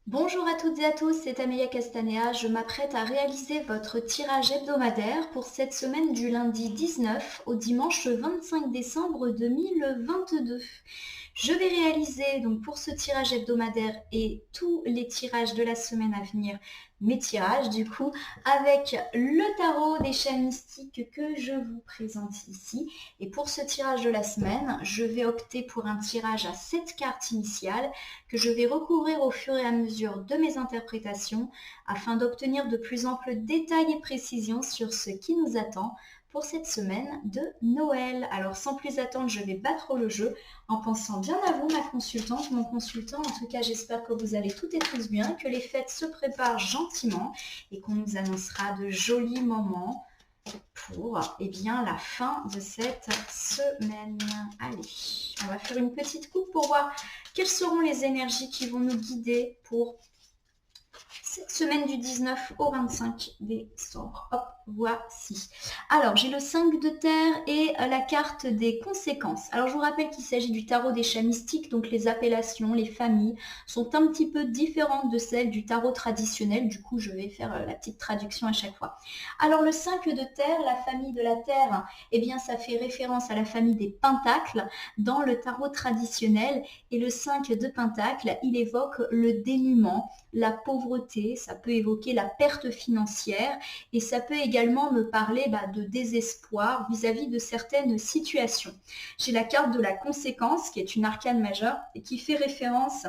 Bonjour à toutes et à tous, c'est Amelia Castanea. Je m'apprête à réaliser votre tirage hebdomadaire pour cette semaine du lundi 19 au dimanche 25 décembre 2022. Je vais réaliser donc pour ce tirage hebdomadaire et tous les tirages de la semaine à venir, mes tirages du coup, avec le tarot des chats mystiques que je vous présente ici. Et pour ce tirage de la semaine, je vais opter pour un tirage à 7 cartes initiales que je vais recouvrir au fur et à mesure de mes interprétations afin d'obtenir de plus amples détails et précisions sur ce qui nous attend pour cette semaine de Noël. Alors sans plus attendre, je vais battre le jeu en pensant bien à vous, ma consultante, mon consultant. En tout cas, j'espère que vous allez toutes et tous bien, que les fêtes se préparent gentiment et qu'on nous annoncera de jolis moments pour la fin de cette semaine. Allez, on va faire une petite coupe pour voir quelles seront les énergies qui vont nous guider pour cette semaine du 19 au 25 décembre. Hop, voici. Alors, j'ai le 5 de terre et la carte des conséquences. Alors, je vous rappelle qu'il s'agit du tarot des chats mystiques, donc les appellations, les familles sont un petit peu différentes de celles du tarot traditionnel. Du coup, je vais faire la petite traduction à chaque fois. Alors, le 5 de terre, la famille de la terre, eh bien, ça fait référence à la famille des pentacles dans le tarot traditionnel. Et le 5 de pentacle, il évoque le dénuement, la pauvreté, ça peut évoquer la perte financière et ça peut également me parler de désespoir vis-à-vis de certaines situations. J'ai la carte de la conséquence qui est une arcane majeure et qui fait référence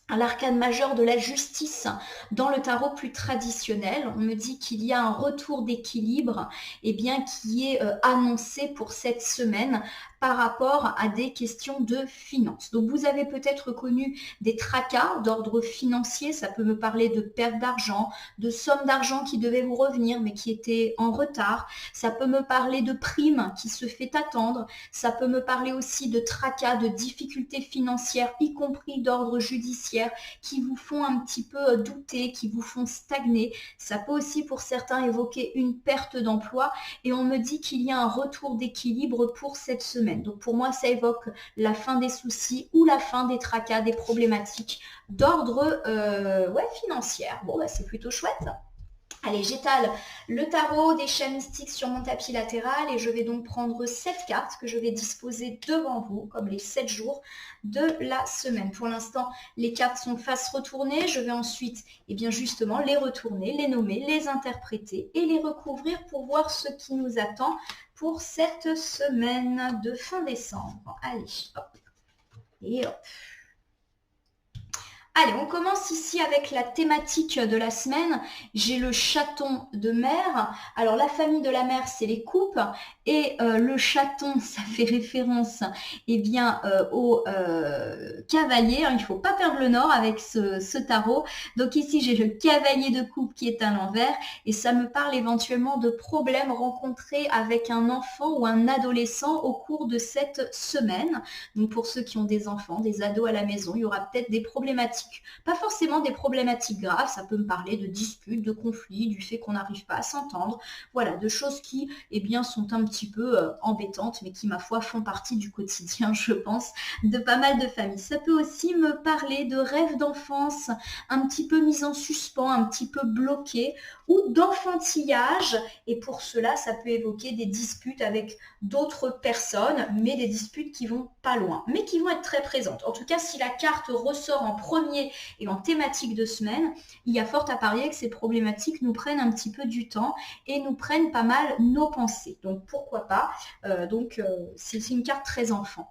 à l'arcane majeur de la justice dans le tarot plus traditionnel. On me dit qu'il y a un retour d'équilibre qui est annoncé pour cette semaine par rapport à des questions de finances. Donc vous avez peut-être connu des tracas d'ordre financier, ça peut me parler de perte d'argent, de sommes d'argent qui devaient vous revenir mais qui étaient en retard, ça peut me parler de primes qui se fait attendre, ça peut me parler aussi de tracas, de difficultés financières, y compris d'ordre judiciaire, qui vous font un petit peu douter, qui vous font stagner. Ça peut aussi pour certains évoquer une perte d'emploi et on me dit qu'il y a un retour d'équilibre pour cette semaine. Donc pour moi, ça évoque la fin des soucis ou la fin des tracas, des problématiques d'ordre financière. Bon, c'est plutôt chouette. Allez, j'étale le tarot des chats mystiques sur mon tapis latéral et je vais donc prendre 7 cartes que je vais disposer devant vous, comme les 7 jours de la semaine. Pour l'instant, les cartes sont face retournée. Je vais ensuite, justement, les retourner, les nommer, les interpréter et les recouvrir pour voir ce qui nous attend pour cette semaine de fin décembre. Allez, hop. Et hop. Allez, on commence ici avec la thématique de la semaine. J'ai le chaton de mer. Alors, la famille de la mer, c'est les coupes. Et le chaton, ça fait référence au cavalier. Il ne faut pas perdre le nord avec ce tarot. Donc ici, j'ai le cavalier de coupe qui est à l'envers. Et ça me parle éventuellement de problèmes rencontrés avec un enfant ou un adolescent au cours de cette semaine. Donc pour ceux qui ont des enfants, des ados à la maison, il y aura peut-être des problématiques. Pas forcément des problématiques graves, ça peut me parler de disputes, de conflits, du fait qu'on n'arrive pas à s'entendre, voilà, de choses qui, sont un petit peu embêtantes, mais qui, ma foi, font partie du quotidien, je pense, de pas mal de familles. Ça peut aussi me parler de rêves d'enfance, un petit peu mis en suspens, un petit peu bloqués, ou d'enfantillage, et pour cela, ça peut évoquer des disputes avec d'autres personnes, mais des disputes qui vont pas loin, mais qui vont être très présentes. En tout cas, si la carte ressort en premier et en thématique de semaine, il y a fort à parier que ces problématiques nous prennent un petit peu du temps et nous prennent pas mal nos pensées. Donc pourquoi pas. C'est une carte très enfant.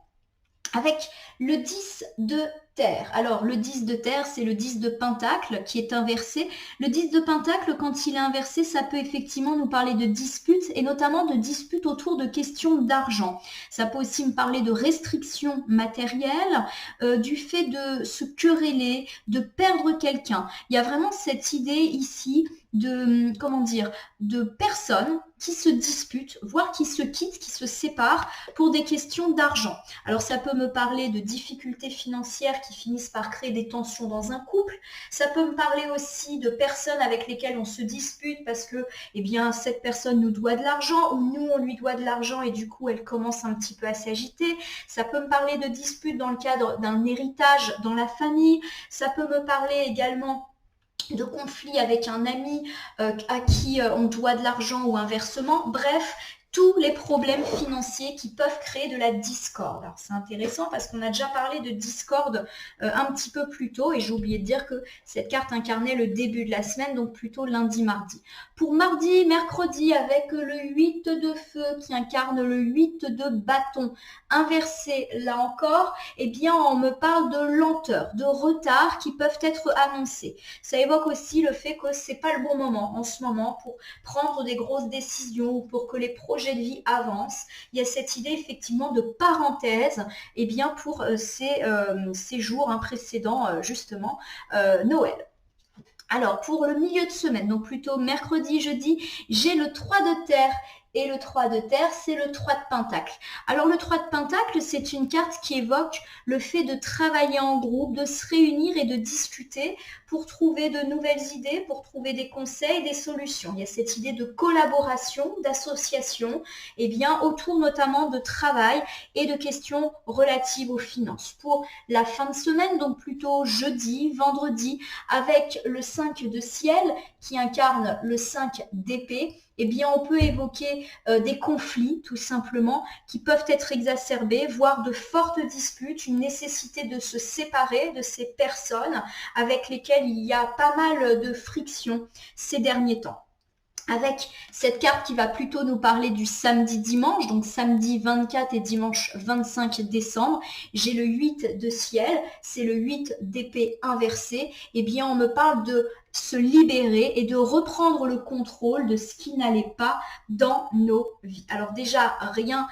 Avec le 10 de terre. Alors, le 10 de terre, c'est le 10 de pentacle qui est inversé. Le 10 de pentacle, quand il est inversé, ça peut effectivement nous parler de disputes et notamment de disputes autour de questions d'argent. Ça peut aussi me parler de restrictions matérielles, du fait de se quereller, de perdre quelqu'un. Il y a vraiment cette idée ici de personnes qui se disputent, voire qui se quittent, qui se séparent pour des questions d'argent. Alors ça peut me parler de difficultés financières qui finissent par créer des tensions dans un couple. Ça peut me parler aussi de personnes avec lesquelles on se dispute parce que, eh bien, cette personne nous doit de l'argent ou nous, on lui doit de l'argent et du coup, elle commence un petit peu à s'agiter. Ça peut me parler de disputes dans le cadre d'un héritage dans la famille. Ça peut me parler également de conflits avec un ami à qui on doit de l'argent ou inversement. Bref, tous les problèmes financiers qui peuvent créer de la discorde. Alors c'est intéressant parce qu'on a déjà parlé de discorde un petit peu plus tôt et j'ai oublié de dire que cette carte incarnait le début de la semaine, donc plutôt lundi, mardi. Pour mardi, mercredi, avec le 8 de feu qui incarne le 8 de bâton inversé, là encore, eh bien on me parle de lenteur, de retard qui peuvent être annoncés. Ça évoque aussi le fait que c'est pas le bon moment en ce moment pour prendre des grosses décisions ou pour que les projets de vie avancent. Il y a cette idée effectivement de parenthèse eh bien, pour ces jours précédents justement Noël. Alors, pour le milieu de semaine, donc plutôt mercredi, jeudi, j'ai le 3 de terre. Et le 3 de terre, c'est le 3 de pentacle. Alors le 3 de pentacle, c'est une carte qui évoque le fait de travailler en groupe, de se réunir et de discuter pour trouver de nouvelles idées, pour trouver des conseils, des solutions. Il y a cette idée de collaboration, d'association, eh bien autour notamment de travail et de questions relatives aux finances. Pour la fin de semaine, donc plutôt jeudi, vendredi, avec le 5 de ciel qui incarne le 5 d'épée, eh bien, on peut évoquer des conflits, tout simplement, qui peuvent être exacerbés, voire de fortes disputes, une nécessité de se séparer de ces personnes avec lesquelles il y a pas mal de friction ces derniers temps. Avec cette carte qui va plutôt nous parler du samedi-dimanche, donc samedi 24 et dimanche 25 décembre, j'ai le 8 de ciel, c'est le 8 d'épée inversée, eh bien on me parle de se libérer et de reprendre le contrôle de ce qui n'allait pas dans nos vies. Alors déjà, rien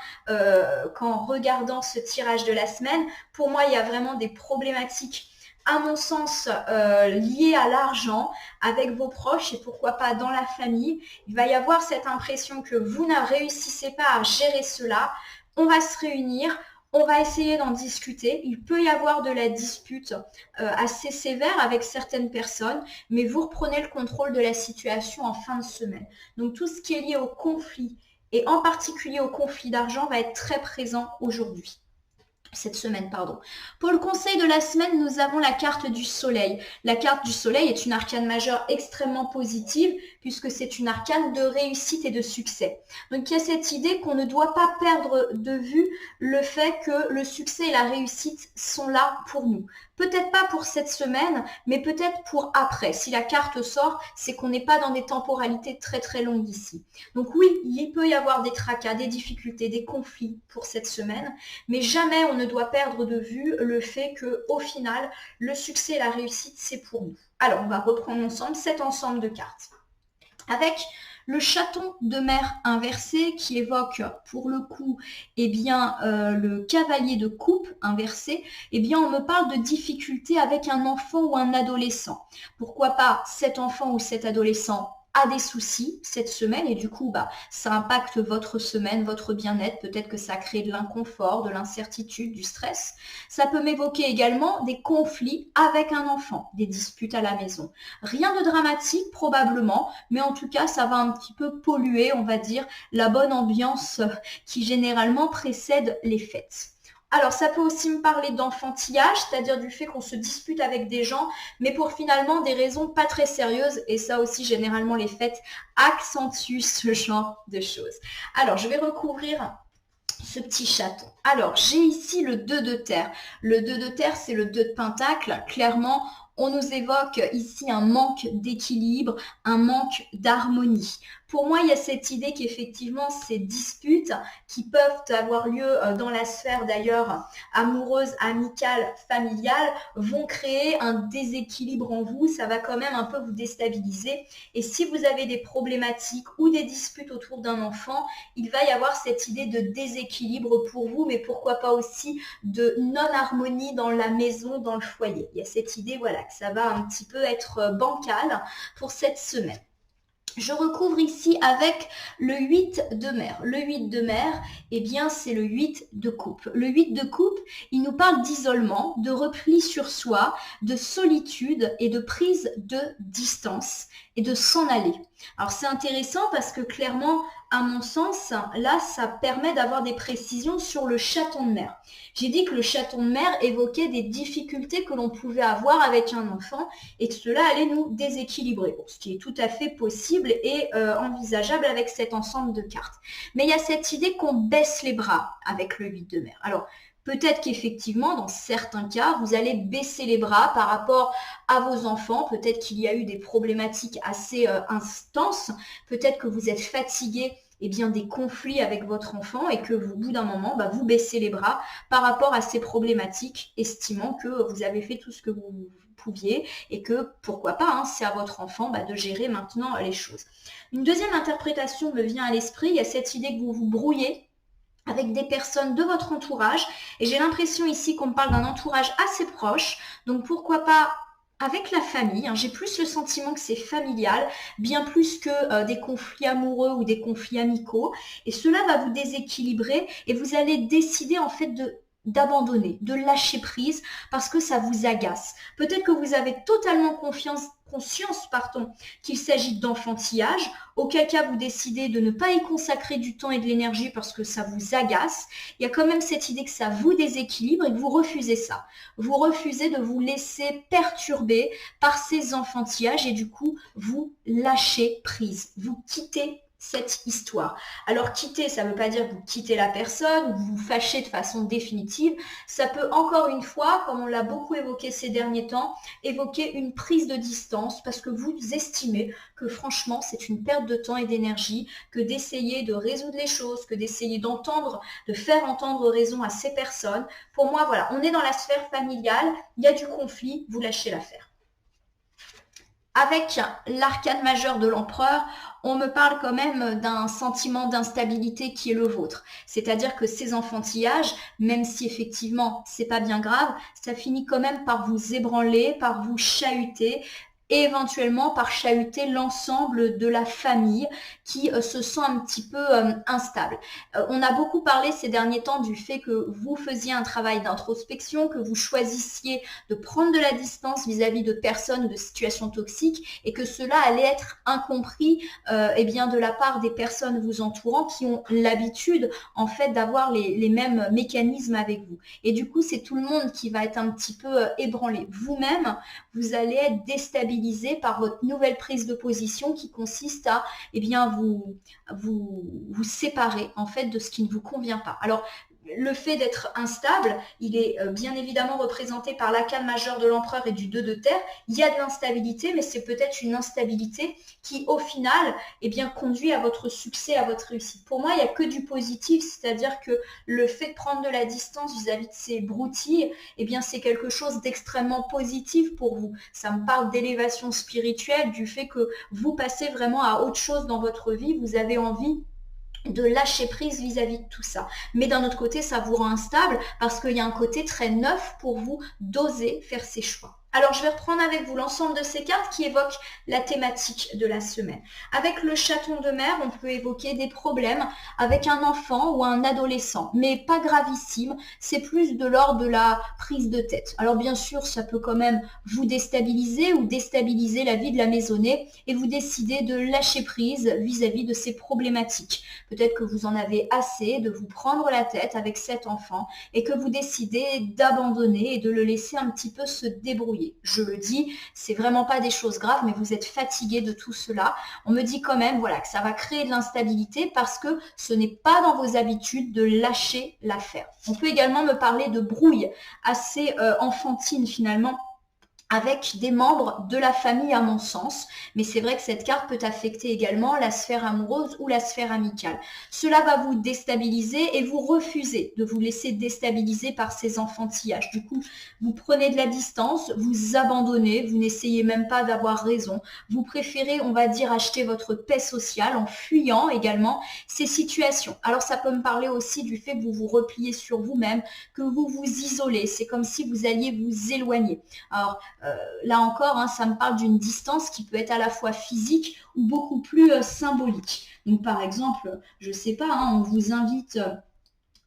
qu'en regardant ce tirage de la semaine, pour moi il y a vraiment des problématiques à mon sens, lié à l'argent avec vos proches et pourquoi pas dans la famille. Il va y avoir cette impression que vous ne réussissez pas à gérer cela. On va se réunir, on va essayer d'en discuter. Il peut y avoir de la dispute assez sévère avec certaines personnes, mais vous reprenez le contrôle de la situation en fin de semaine. Donc tout ce qui est lié au conflit et en particulier au conflit d'argent va être très présent aujourd'hui. Cette semaine, pardon. Pour le conseil de la semaine, nous avons la carte du soleil. La carte du soleil est une arcane majeure extrêmement positive puisque c'est une arcane de réussite et de succès. Donc il y a cette idée qu'on ne doit pas perdre de vue le fait que le succès et la réussite sont là pour nous. Peut-être pas pour cette semaine, mais peut-être pour après. Si la carte sort, c'est qu'on n'est pas dans des temporalités très très longues ici. Donc oui, il peut y avoir des tracas, des difficultés, des conflits pour cette semaine, mais jamais on ne doit perdre de vue le fait qu'au final, le succès et la réussite, c'est pour nous. Alors, on va reprendre ensemble cet ensemble de cartes. Avec le chaton de mer inversé qui évoque pour le coup eh bien, le cavalier de coupe inversé, eh bien, on me parle de difficultés avec un enfant ou un adolescent. Pourquoi pas cet enfant ou cet adolescent a des soucis cette semaine et du coup ça impacte votre semaine, votre bien-être, peut-être que ça crée de l'inconfort, de l'incertitude, du stress. Ça peut m'évoquer également des conflits avec un enfant, des disputes à la maison. Rien de dramatique probablement, mais en tout cas ça va un petit peu polluer, on va dire, la bonne ambiance qui généralement précède les fêtes. Alors, ça peut aussi me parler d'enfantillage, c'est-à-dire du fait qu'on se dispute avec des gens, mais pour finalement des raisons pas très sérieuses. Et ça aussi, généralement, les fêtes accentuent ce genre de choses. Alors, je vais recouvrir ce petit chaton. Alors, j'ai ici le 2 de terre. Le 2 de terre, c'est le 2 de pentacle. Clairement, on nous évoque ici un manque d'équilibre, un manque d'harmonie. Pour moi, il y a cette idée qu'effectivement, ces disputes qui peuvent avoir lieu dans la sphère d'ailleurs amoureuse, amicale, familiale, vont créer un déséquilibre en vous. Ça va quand même un peu vous déstabiliser. Et si vous avez des problématiques ou des disputes autour d'un enfant, il va y avoir cette idée de déséquilibre pour vous, mais pourquoi pas aussi de non-harmonie dans la maison, dans le foyer. Il y a cette idée, voilà, que ça va un petit peu être bancal pour cette semaine. Je recouvre ici avec le 8 de mer. Le 8 de mer, eh bien, c'est le 8 de coupe. Le 8 de coupe, il nous parle d'isolement, de repli sur soi, de solitude et de prise de distance et de s'en aller. Alors, c'est intéressant parce que clairement, à mon sens, là, ça permet d'avoir des précisions sur le chaton de mer. J'ai dit que le chaton de mer évoquait des difficultés que l'on pouvait avoir avec un enfant et que cela allait nous déséquilibrer, bon, ce qui est tout à fait possible et envisageable avec cet ensemble de cartes. Mais il y a cette idée qu'on baisse les bras avec le 8 de mer. Alors, peut-être qu'effectivement, dans certains cas, vous allez baisser les bras par rapport à vos enfants. Peut-être qu'il y a eu des problématiques assez intenses. Peut-être que vous êtes fatigué des conflits avec votre enfant et que au bout d'un moment, vous baissez les bras par rapport à ces problématiques, estimant que vous avez fait tout ce que vous pouviez et que, pourquoi pas, c'est à votre enfant de gérer maintenant les choses. Une deuxième interprétation me vient à l'esprit. Il y a cette idée que vous vous brouillez avec des personnes de votre entourage. Et j'ai l'impression ici qu'on me parle d'un entourage assez proche. Donc pourquoi pas avec la famille. J'ai plus le sentiment que c'est familial, bien plus que des conflits amoureux ou des conflits amicaux. Et cela va vous déséquilibrer et vous allez décider en fait d'abandonner, de lâcher prise parce que ça vous agace. Peut-être que vous avez totalement conscience qu'il s'agit d'enfantillage, auquel cas vous décidez de ne pas y consacrer du temps et de l'énergie parce que ça vous agace. Il y a quand même cette idée que ça vous déséquilibre et que vous refusez ça. Vous refusez de vous laisser perturber par ces enfantillages et du coup, vous lâchez prise. Vous quittez cette histoire. Alors quitter, ça ne veut pas dire que vous quittez la personne, vous vous fâchez de façon définitive. Ça peut encore une fois, comme on l'a beaucoup évoqué ces derniers temps, évoquer une prise de distance parce que vous estimez que franchement c'est une perte de temps et d'énergie, que d'essayer de résoudre les choses, que d'essayer de faire entendre raison à ces personnes. Pour moi, voilà, on est dans la sphère familiale, il y a du conflit, vous lâchez l'affaire. Avec l'arcane majeur de l'empereur, on me parle quand même d'un sentiment d'instabilité qui est le vôtre. C'est-à-dire que ces enfantillages, même si effectivement c'est pas bien grave, ça finit quand même par vous ébranler, par vous chahuter, et éventuellement par chahuter l'ensemble de la famille qui se sent un petit peu instable. On a beaucoup parlé ces derniers temps du fait que vous faisiez un travail d'introspection, que vous choisissiez de prendre de la distance vis-à-vis de personnes ou de situations toxiques et que cela allait être incompris de la part des personnes vous entourant qui ont l'habitude en fait d'avoir les mêmes mécanismes avec vous. Et du coup, c'est tout le monde qui va être un petit peu ébranlé. Vous-même, vous allez être déstabilisé par votre nouvelle prise de position qui consiste à vous séparer en fait de ce qui ne vous convient pas. Alors, le fait d'être instable, il est bien évidemment représenté par l'arcane majeur de l'empereur et du 2 de terre. Il y a de l'instabilité, mais c'est peut-être une instabilité qui, au final, conduit à votre succès, à votre réussite. Pour moi, il n'y a que du positif, c'est-à-dire que le fait de prendre de la distance vis-à-vis de ces broutilles, c'est quelque chose d'extrêmement positif pour vous. Ça me parle d'élévation spirituelle, du fait que vous passez vraiment à autre chose dans votre vie, vous avez envie de lâcher prise vis-à-vis de tout ça. Mais d'un autre côté, ça vous rend instable parce qu'il y a un côté très neuf pour vous d'oser faire ses choix. Alors, je vais reprendre avec vous l'ensemble de ces cartes qui évoquent la thématique de la semaine. Avec le chaton de mer, on peut évoquer des problèmes avec un enfant ou un adolescent, mais pas gravissime, c'est plus de l'ordre de la prise de tête. Alors, bien sûr, ça peut quand même vous déstabiliser ou déstabiliser la vie de la maisonnée et vous décidez de lâcher prise vis-à-vis de ces problématiques. Peut-être que vous en avez assez de vous prendre la tête avec cet enfant et que vous décidez d'abandonner et de le laisser un petit peu se débrouiller. Je le dis, c'est vraiment pas des choses graves, mais vous êtes fatigué de tout cela. On me dit quand même, voilà, que ça va créer de l'instabilité parce que ce n'est pas dans vos habitudes de lâcher l'affaire. On peut également me parler de brouille assez enfantine finalement, avec des membres de la famille à mon sens, mais c'est vrai que cette carte peut affecter également la sphère amoureuse ou la sphère amicale. Cela va vous déstabiliser et vous refusez de vous laisser déstabiliser par ces enfantillages. Du coup, vous prenez de la distance, vous abandonnez, vous n'essayez même pas d'avoir raison. Vous préférez, on va dire, acheter votre paix sociale en fuyant également ces situations. Alors ça peut me parler aussi du fait que vous vous repliez sur vous-même, que vous vous isolez. C'est comme si vous alliez vous éloigner. Alors, Là encore, hein, ça me parle d'une distance qui peut être à la fois physique ou beaucoup plus symbolique. Donc par exemple, je sais pas, hein, on vous invite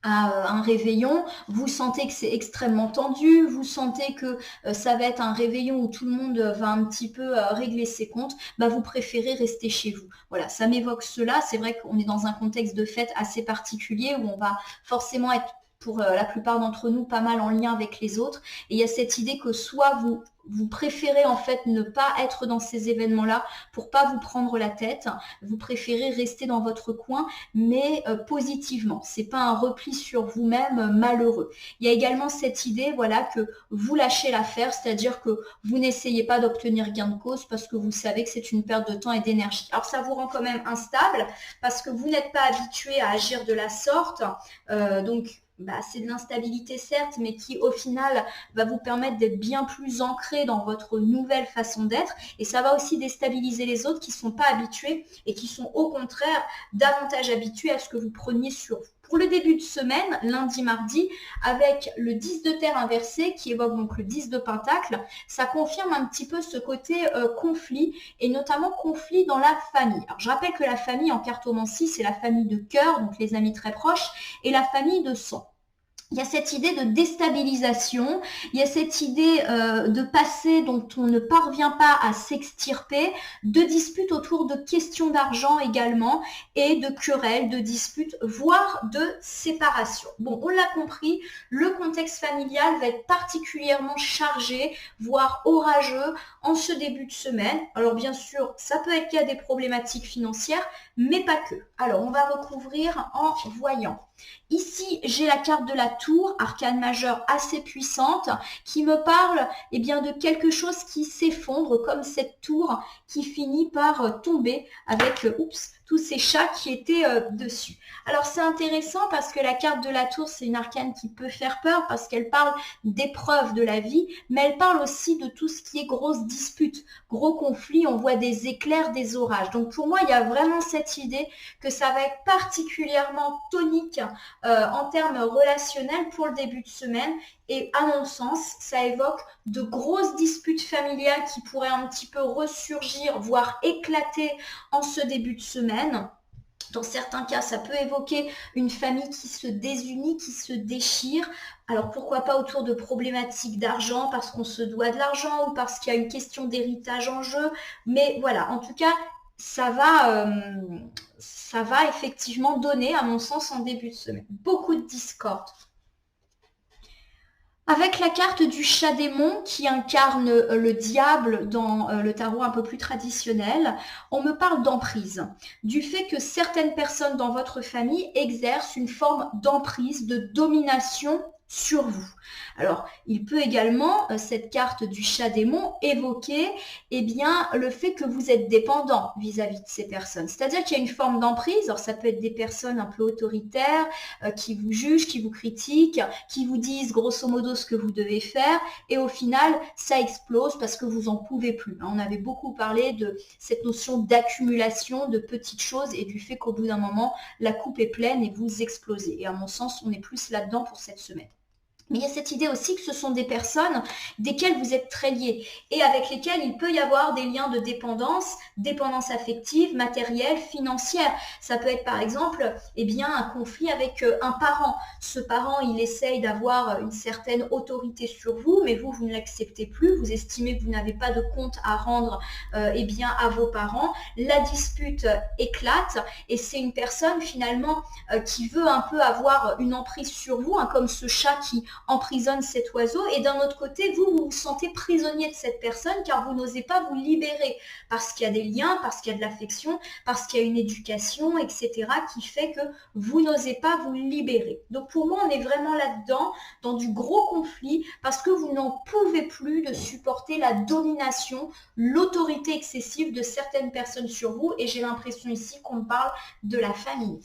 à un réveillon, vous sentez que c'est extrêmement tendu, vous sentez que ça va être un réveillon où tout le monde va un petit peu régler ses comptes, bah vous préférez rester chez vous. Voilà, ça m'évoque cela. C'est vrai qu'on est dans un contexte de fête assez particulier où on va forcément être pour la plupart d'entre nous pas mal en lien avec les autres. Et il y a cette idée que soit vous préférez en fait ne pas être dans ces événements-là pour pas vous prendre la tête, vous préférez rester dans votre coin, mais positivement. C'est pas un repli sur vous-même malheureux. Il y a également cette idée, voilà, que vous lâchez l'affaire, c'est-à-dire que vous n'essayez pas d'obtenir gain de cause parce que vous savez que c'est une perte de temps et d'énergie. Alors ça vous rend quand même instable parce que vous n'êtes pas habitué à agir de la sorte, donc c'est de l'instabilité certes, mais qui au final va vous permettre d'être bien plus ancré dans votre nouvelle façon d'être. Et ça va aussi déstabiliser les autres qui ne sont pas habitués et qui sont au contraire davantage habitués à ce que vous preniez sur vous. Pour le début de semaine, lundi, mardi, avec le 10 de terre inversé qui évoque donc le 10 de pentacle, ça confirme un petit peu ce côté conflit et notamment conflit dans la famille. Alors je rappelle que la famille en cartomancie, c'est la famille de cœur, donc les amis très proches, et la famille de sang. Il y a cette idée de déstabilisation, il y a cette idée de passé dont on ne parvient pas à s'extirper, de disputes autour de questions d'argent également, et de querelles, de disputes, voire de séparation. Bon, on l'a compris, le contexte familial va être particulièrement chargé, voire orageux en ce début de semaine. Alors bien sûr, ça peut être qu'il y a des problématiques financières, mais pas que. Alors, on va recouvrir en voyant. Ici, j'ai la carte de la tour, arcane majeure assez puissante, qui me parle bien, de quelque chose qui s'effondre, comme cette tour qui finit par tomber avec tous ces chats qui étaient dessus. Alors c'est intéressant parce que la carte de la tour, c'est une arcane qui peut faire peur parce qu'elle parle d'épreuves de la vie, mais elle parle aussi de tout ce qui est grosse dispute, gros conflit, on voit des éclairs, des orages. Donc pour moi, il y a vraiment cette idée que ça va être particulièrement tonique en termes relationnels pour le début de semaine. Et à mon sens, ça évoque de grosses disputes familiales qui pourraient un petit peu ressurgir, voire éclater en ce début de semaine. Dans certains cas, ça peut évoquer une famille qui se désunit, qui se déchire. Alors pourquoi pas autour de problématiques d'argent, parce qu'on se doit de l'argent ou parce qu'il y a une question d'héritage en jeu. Mais voilà, en tout cas, ça va effectivement donner, à mon sens, en début de semaine, beaucoup de discorde. Avec la carte du chat démon qui incarne le diable dans le tarot un peu plus traditionnel, on me parle d'emprise, du fait que certaines personnes dans votre famille exercent une forme d'emprise, de domination sur vous. Alors, il peut également, cette carte du chat démon, évoquer le fait que vous êtes dépendant vis-à-vis de ces personnes. C'est-à-dire qu'il y a une forme d'emprise. Alors, ça peut être des personnes un peu autoritaires qui vous jugent, qui vous critiquent, qui vous disent grosso modo ce que vous devez faire. Et au final, ça explose parce que vous n'en pouvez plus. On avait beaucoup parlé de cette notion d'accumulation de petites choses et du fait qu'au bout d'un moment, la coupe est pleine et vous explosez. Et à mon sens, on est plus là-dedans pour cette semaine. Mais il y a cette idée aussi que ce sont des personnes desquelles vous êtes très liés et avec lesquelles il peut y avoir des liens de dépendance, dépendance affective, matérielle, financière. Ça peut être par exemple un conflit avec un parent. Ce parent, il essaye d'avoir une certaine autorité sur vous, mais vous ne l'acceptez plus. Vous estimez que vous n'avez pas de compte à rendre à vos parents. La dispute éclate et c'est une personne finalement qui veut un peu avoir une emprise sur vous, comme ce chat qui emprisonne cet oiseau, et d'un autre côté, vous vous sentez prisonnier de cette personne car vous n'osez pas vous libérer parce qu'il y a des liens, parce qu'il y a de l'affection, parce qu'il y a une éducation, etc. qui fait que vous n'osez pas vous libérer. Donc pour moi, on est vraiment là-dedans, dans du gros conflit, parce que vous n'en pouvez plus de supporter la domination, l'autorité excessive de certaines personnes sur vous, et j'ai l'impression ici qu'on parle de la famille.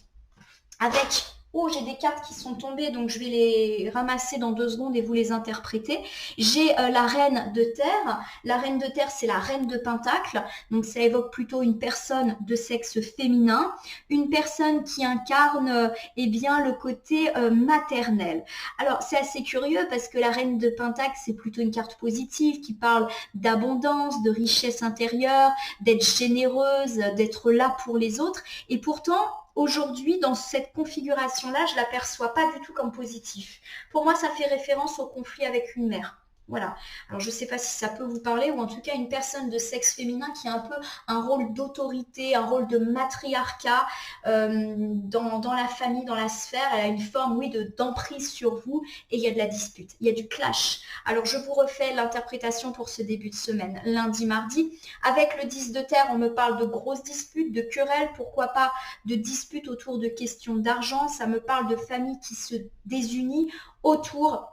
Avec Oh, j'ai des cartes qui sont tombées, donc je vais les ramasser dans 2 secondes et vous les interpréter. J'ai la reine de terre. La reine de terre, c'est la reine de pentacle. Donc ça évoque plutôt une personne de sexe féminin, une personne qui incarne eh bien le côté maternel. Alors c'est assez curieux parce que la reine de pentacle, c'est plutôt une carte positive qui parle d'abondance, de richesse intérieure, d'être généreuse, d'être là pour les autres. Et pourtant, aujourd'hui, dans cette configuration-là, je ne l'aperçois pas du tout comme positif. Pour moi, ça fait référence au conflit avec une mère. Voilà. Alors, je ne sais pas si ça peut vous parler, ou en tout cas, une personne de sexe féminin qui a un peu un rôle d'autorité, un rôle de matriarcat dans la famille, dans la sphère. Elle a une forme, oui, d'emprise sur vous et il y a de la dispute, il y a du clash. Alors, je vous refais l'interprétation pour ce début de semaine, lundi, mardi. Avec le 10 de terre, on me parle de grosses disputes, de querelles, pourquoi pas de disputes autour de questions d'argent. Ça me parle de familles qui se désunissent autour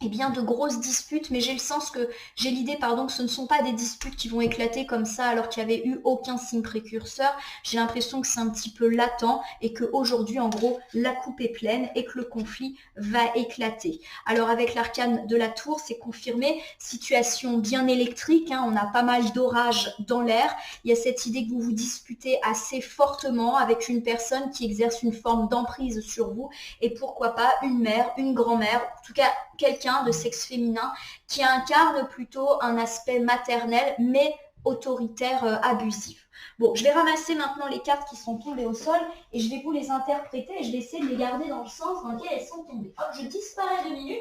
bien, de grosses disputes, mais j'ai l'idée, pardon, que ce ne sont pas des disputes qui vont éclater comme ça alors qu'il n'y avait eu aucun signe précurseur. J'ai l'impression que c'est un petit peu latent et qu'aujourd'hui, en gros, la coupe est pleine et que le conflit va éclater. Alors, avec l'arcane de la tour, c'est confirmé, situation bien électrique, hein, on a pas mal d'orages dans l'air. Il y a cette idée que vous vous disputez assez fortement avec une personne qui exerce une forme d'emprise sur vous et pourquoi pas une mère, une grand-mère, en tout cas quelqu'un de sexe féminin qui incarne plutôt un aspect maternel mais autoritaire abusif. Bon, je vais ramasser maintenant les cartes qui sont tombées au sol et je vais vous les interpréter et je vais essayer de les garder dans le sens dans lequel elles sont tombées. Hop, je disparais 2 minutes,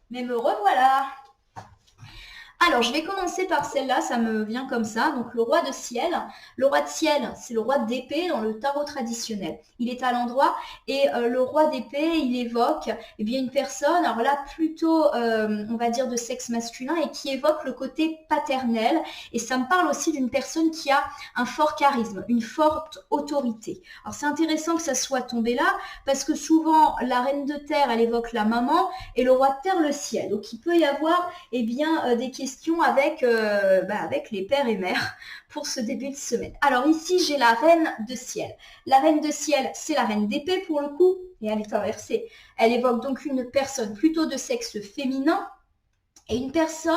mais me revoilà. Alors, je vais commencer par celle-là, ça me vient comme ça. Donc, le roi de ciel. Le roi de ciel, c'est le roi d'épée dans le tarot traditionnel. Il est à l'endroit et le roi d'épée, il évoque bien une personne, alors là, plutôt, on va dire, de sexe masculin et qui évoque le côté paternel. Et ça me parle aussi d'une personne qui a un fort charisme, une forte autorité. Alors, c'est intéressant que ça soit tombé là parce que souvent, la reine de terre, elle évoque la maman et le roi de terre, le ciel. Donc, il peut y avoir des questions avec les pères et mères pour ce début de semaine. Alors ici, j'ai la reine de ciel. La reine de ciel, c'est la reine d'épée pour le coup, et elle est inversée. Elle évoque donc une personne plutôt de sexe féminin, et une personne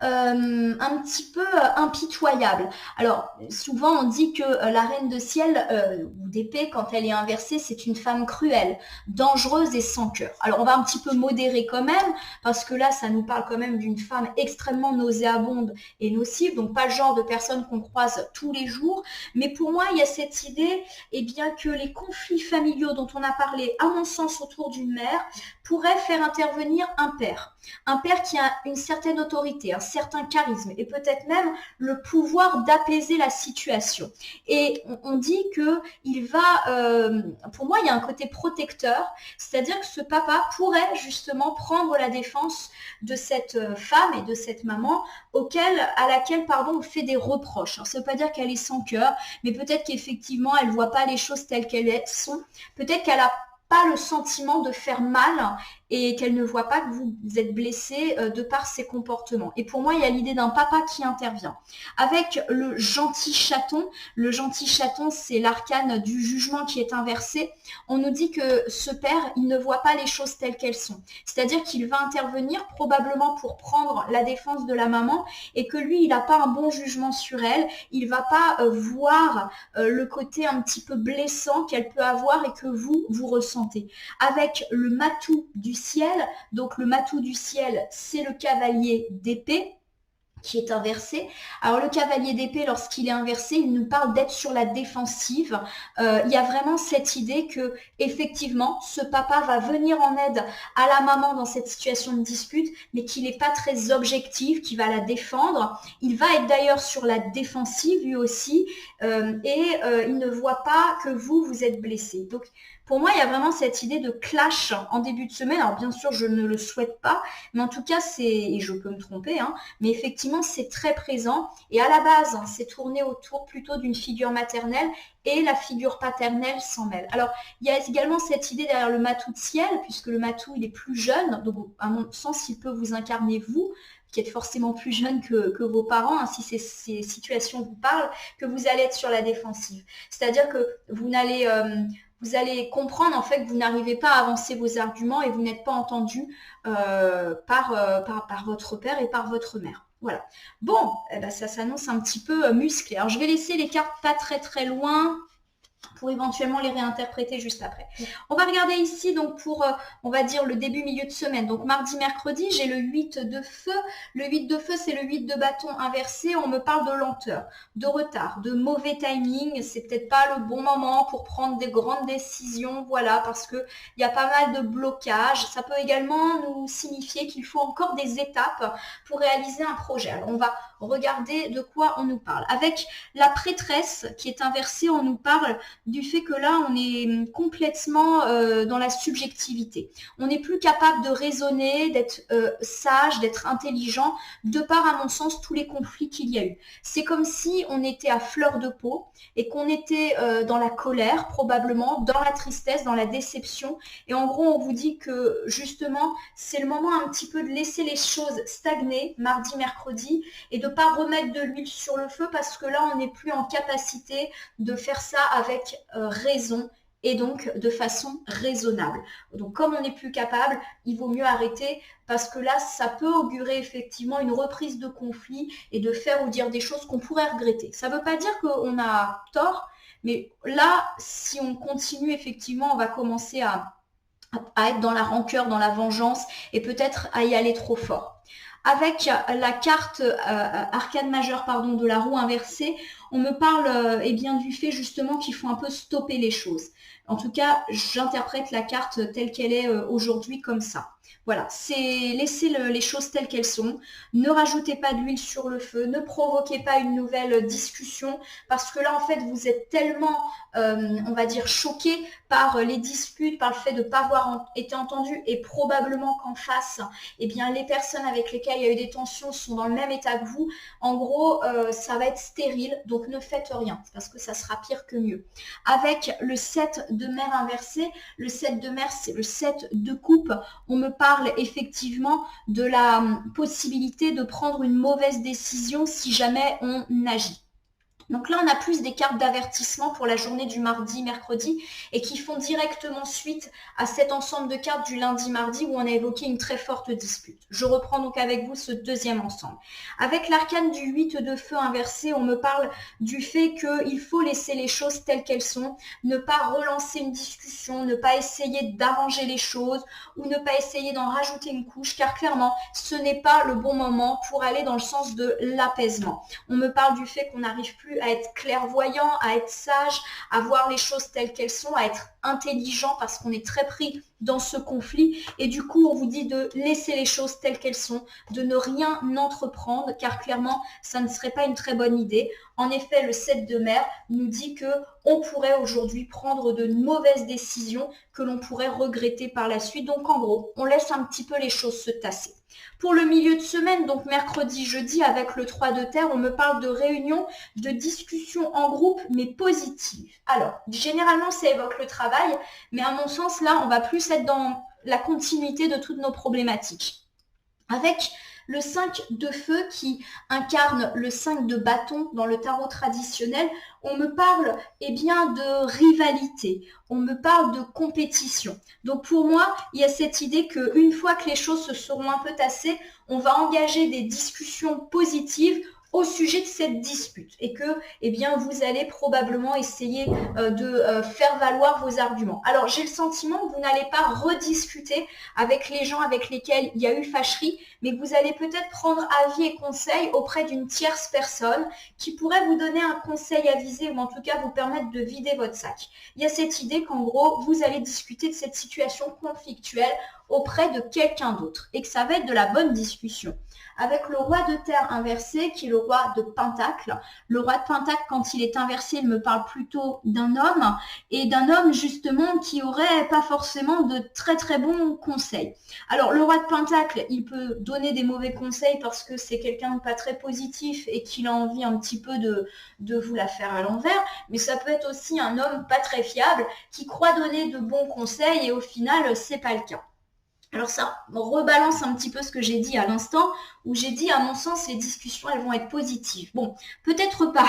un petit peu impitoyable. Alors, souvent on dit que la reine de ciel ou d'épée, quand elle est inversée, c'est une femme cruelle, dangereuse et sans cœur. Alors, on va un petit peu modérer quand même, parce que là, ça nous parle quand même d'une femme extrêmement nauséabonde et nocive, donc pas le genre de personne qu'on croise tous les jours. Mais pour moi, il y a cette idée que les conflits familiaux dont on a parlé, à mon sens, autour d'une mère, pourraient faire intervenir un père. Un père qui a une certaine autorité, un certain charisme et peut-être même le pouvoir d'apaiser la situation. Et on dit que il va, pour moi, il y a un côté protecteur, c'est-à-dire que ce papa pourrait justement prendre la défense de cette femme et de cette maman à laquelle on fait des reproches. Alors, ça ne veut pas dire qu'elle est sans cœur, mais peut-être qu'effectivement, elle ne voit pas les choses telles qu'elles sont. Peut-être qu'elle a pas le sentiment de faire mal et qu'elle ne voit pas que vous êtes blessé de par ses comportements. Et pour moi, il y a l'idée d'un papa qui intervient. Avec le gentil chaton, c'est l'arcane du jugement qui est inversé. On nous dit que ce père, il ne voit pas les choses telles qu'elles sont. C'est-à-dire qu'il va intervenir probablement pour prendre la défense de la maman et que lui, il n'a pas un bon jugement sur elle. Il va pas voir le côté un petit peu blessant qu'elle peut avoir et que vous ressentez. Avec le matou du ciel, donc le matou du ciel, c'est le cavalier d'épée qui est inversé. Alors le cavalier d'épée, lorsqu'il est inversé, il nous parle d'être sur la défensive. Il y a vraiment cette idée que effectivement, ce papa va venir en aide à la maman dans cette situation de dispute, mais qu'il n'est pas très objectif, qu'il va la défendre. Il va être d'ailleurs sur la défensive lui aussi, il ne voit pas que vous êtes blessé. Donc pour moi, il y a vraiment cette idée de clash en début de semaine. Alors bien sûr, je ne le souhaite pas, mais en tout cas, et je peux me tromper, mais effectivement, c'est très présent. Et à la base, c'est tourné autour plutôt d'une figure maternelle et la figure paternelle s'en mêle. Alors, il y a également cette idée derrière le matou de ciel, puisque le matou, il est plus jeune, donc à mon sens, il peut vous incarner vous, qui êtes forcément plus jeune que vos parents, si ces situations vous parlent, que vous allez être sur la défensive. C'est-à-dire que vous vous allez comprendre en fait que vous n'arrivez pas à avancer vos arguments et vous n'êtes pas entendu par votre père et par votre mère. Voilà. Bon, eh ben, ça s'annonce un petit peu musclé. Alors, je vais laisser les cartes pas très loin pour éventuellement les réinterpréter juste après. On va regarder ici donc pour, on va dire, le début, milieu de semaine. Donc mardi, mercredi, j'ai le 8 de feu. Le 8 de feu, c'est le 8 de bâton inversé. On me parle de lenteur, de retard, de mauvais timing. C'est peut-être pas le bon moment pour prendre des grandes décisions, voilà, parce qu'il y a pas mal de blocages. Ça peut également nous signifier qu'il faut encore des étapes pour réaliser un projet. Alors on va regarder de quoi on nous parle. Avec la prêtresse qui est inversée, on nous parle du fait que là, on est complètement dans la subjectivité. On n'est plus capable de raisonner, d'être sage, d'être intelligent, de par, à mon sens, tous les conflits qu'il y a eu. C'est comme si on était à fleur de peau et qu'on était dans la colère, probablement, dans la tristesse, dans la déception. Et en gros, on vous dit que, justement, c'est le moment un petit peu de laisser les choses stagner, mardi, mercredi, et de ne pas remettre de l'huile sur le feu parce que là, on n'est plus en capacité de faire ça avec raison et donc de façon raisonnable. Donc comme on n'est plus capable, il vaut mieux arrêter parce que là, ça peut augurer effectivement une reprise de conflit et de faire ou dire des choses qu'on pourrait regretter. Ça ne veut pas dire qu'on a tort, mais là, si on continue, effectivement, on va commencer à être dans la rancœur, dans la vengeance et peut-être à y aller trop fort. Avec la carte arcane majeure de la roue inversée, on me parle eh bien, du fait justement qu'il faut un peu stopper les choses. En tout cas, j'interprète la carte telle qu'elle est aujourd'hui comme ça. Voilà, c'est laisser les choses telles qu'elles sont. Ne rajoutez pas d'huile sur le feu, ne provoquez pas une nouvelle discussion parce que là, en fait, vous êtes tellement, on va dire, choqué par les disputes, par le fait de ne pas avoir été entendu et probablement qu'en face, eh bien, les personnes avec lesquelles il y a eu des tensions sont dans le même état que vous. En gros, ça va être stérile, donc ne faites rien parce que ça sera pire que mieux. Avec le 7 de mer inversé, le 7 de mer, c'est le 7 de coupe. On me parle effectivement de la possibilité de prendre une mauvaise décision si jamais on agit. Donc là, on a plus des cartes d'avertissement pour la journée du mardi, mercredi et qui font directement suite à cet ensemble de cartes du lundi, mardi où on a évoqué une très forte dispute. Je reprends donc avec vous ce deuxième ensemble. Avec l'arcane du 8 de feu inversé, on me parle du fait qu'il faut laisser les choses telles qu'elles sont, ne pas relancer une discussion, ne pas essayer d'arranger les choses ou ne pas essayer d'en rajouter une couche car clairement, ce n'est pas le bon moment pour aller dans le sens de l'apaisement. On me parle du fait qu'on n'arrive plus à être clairvoyant, à être sage, à voir les choses telles qu'elles sont, à être intelligent parce qu'on est très pris dans ce conflit et du coup on vous dit de laisser les choses telles qu'elles sont, de ne rien entreprendre car clairement ça ne serait pas une très bonne idée. En effet, le 7 de mer nous dit que on pourrait aujourd'hui prendre de mauvaises décisions que l'on pourrait regretter par la suite. Donc en gros, on laisse un petit peu les choses se tasser. Pour le milieu de semaine, donc mercredi, jeudi, avec le 3 de terre, on me parle de réunions, de discussions en groupe, mais positives. Alors, généralement, ça évoque le travail, mais à mon sens, là, on va plus être dans la continuité de toutes nos problématiques. Avec le 5 de feu qui incarne le 5 de bâton dans le tarot traditionnel, on me parle bien de rivalité, on me parle de compétition. Donc pour moi, il y a cette idée qu'une fois que les choses se seront un peu tassées, on va engager des discussions positives au sujet de cette dispute et que vous allez probablement essayer de faire valoir vos arguments. Alors j'ai le sentiment que vous n'allez pas rediscuter avec les gens avec lesquels il y a eu fâcherie, mais que vous allez peut-être prendre avis et conseil auprès d'une tierce personne qui pourrait vous donner un conseil avisé ou en tout cas vous permettre de vider votre sac. Il y a cette idée qu'en gros, vous allez discuter de cette situation conflictuelle auprès de quelqu'un d'autre et que ça va être de la bonne discussion. Avec le roi de terre inversé qui est le roi de pentacle. Le roi de pentacle, quand il est inversé, il me parle plutôt d'un homme et d'un homme justement qui aurait pas forcément de très très bons conseils. Alors le roi de pentacle, il peut donner des mauvais conseils parce que c'est quelqu'un de pas très positif et qu'il a envie un petit peu de vous la faire à l'envers, mais ça peut être aussi un homme pas très fiable qui croit donner de bons conseils et au final c'est pas le cas. Alors ça rebalance un petit peu ce que j'ai dit à l'instant, où j'ai dit, à mon sens, les discussions, elles vont être positives. Bon, peut-être pas.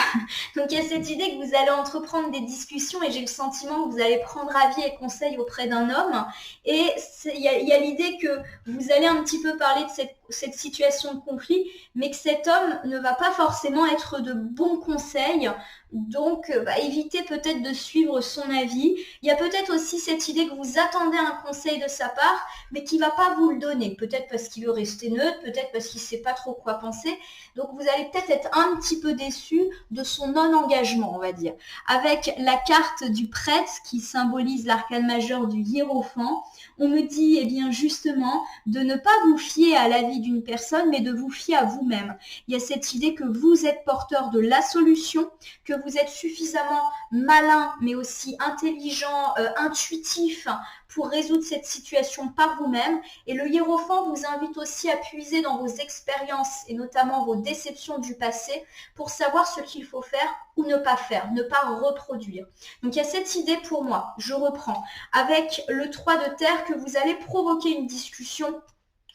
Donc il y a cette idée que vous allez entreprendre des discussions et j'ai le sentiment que vous allez prendre avis et conseil auprès d'un homme. Et il y a l'idée que vous allez un petit peu parler de cette situation de conflit, mais que cet homme ne va pas forcément être de bons conseils. Donc, évitez peut-être de suivre son avis. Il y a peut-être aussi cette idée que vous attendez un conseil de sa part, mais qui ne va pas vous le donner. Peut-être parce qu'il veut rester neutre, peut-être parce qu'il ne sait pas trop quoi penser. Donc, vous allez peut-être être un petit peu déçu de son non-engagement, on va dire. Avec la carte du prêtre qui symbolise l'arcane majeur du hiérophant, on me dit, eh bien, justement, de ne pas vous fier à l'avis d'une personne, mais de vous fier à vous-même. Il y a cette idée que vous êtes porteur de la solution, que vous êtes suffisamment malin, mais aussi intelligent, intuitif pour résoudre cette situation par vous-même. Et le hiérophant vous invite aussi à puiser dans vos expériences et notamment vos déceptions du passé pour savoir ce qu'il faut faire ou ne pas faire, ne pas reproduire. Donc il y a cette idée pour moi, je reprends, avec le 3 de terre que vous allez provoquer une discussion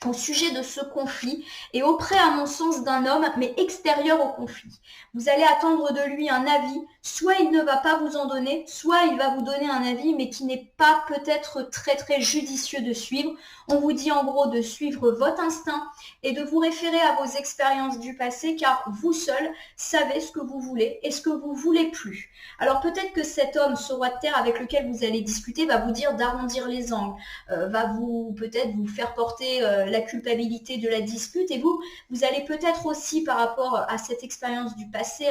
au sujet de ce conflit et auprès, à mon sens, d'un homme, mais extérieur au conflit. Vous allez attendre de lui un avis, soit il ne va pas vous en donner, soit il va vous donner un avis, mais qui n'est pas peut-être très très judicieux de suivre. On vous dit en gros de suivre votre instinct et de vous référer à vos expériences du passé, car vous seul savez ce que vous voulez et ce que vous voulez plus. Alors peut-être que cet homme, ce roi de terre avec lequel vous allez discuter, va vous dire d'arrondir les angles, va vous peut-être vous faire porter la culpabilité de la dispute et vous allez peut-être aussi par rapport à cette expérience du passé